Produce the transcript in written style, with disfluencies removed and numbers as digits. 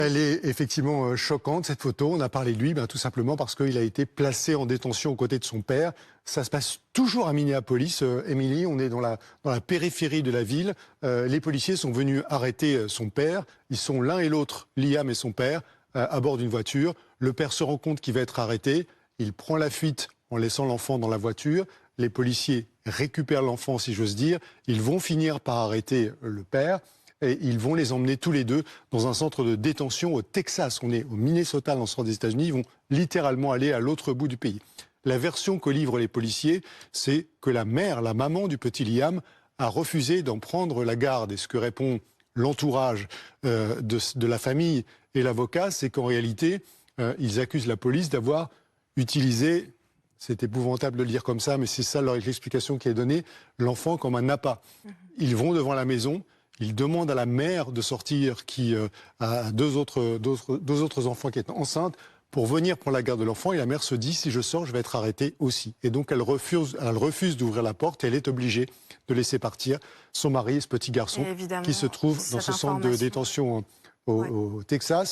Elle est effectivement choquante, cette photo. On a parlé de lui tout simplement parce qu'il a été placé en détention aux côtés de son père. Ça se passe toujours à Minneapolis, Émilie. On est dans la périphérie de la ville. Les policiers sont venus arrêter son père. Ils sont l'un et l'autre, Liam et son père, à bord d'une voiture. Le père se rend compte qu'il va être arrêté. Il prend la fuite en laissant l'enfant dans la voiture. Les policiers récupèrent l'enfant, si j'ose dire. Ils vont finir par arrêter le père. Et ils vont les emmener tous les deux dans un centre de détention au Texas. On est au Minnesota, dans le centre des États-Unis. Ils vont littéralement aller à l'autre bout du pays. La version que livrent les policiers, c'est que la mère, la maman du petit Liam, a refusé d'en prendre la garde. Et ce que répond l'entourage de la famille et l'avocat, c'est qu'en réalité, ils accusent la police d'avoir utilisé, c'est épouvantable de le dire comme ça, mais c'est ça l'explication qui est donnée, l'enfant comme un appât. Ils vont devant la maison. Il demande à la mère de sortir, qui a deux autres enfants qui est enceinte, pour venir prendre la garde de l'enfant. Et la mère se dit, si je sors, je vais être arrêtée aussi. Et donc elle refuse d'ouvrir la porte et elle est obligée de laisser partir son mari et ce petit garçon qui se trouve dans ce centre de détention au Texas.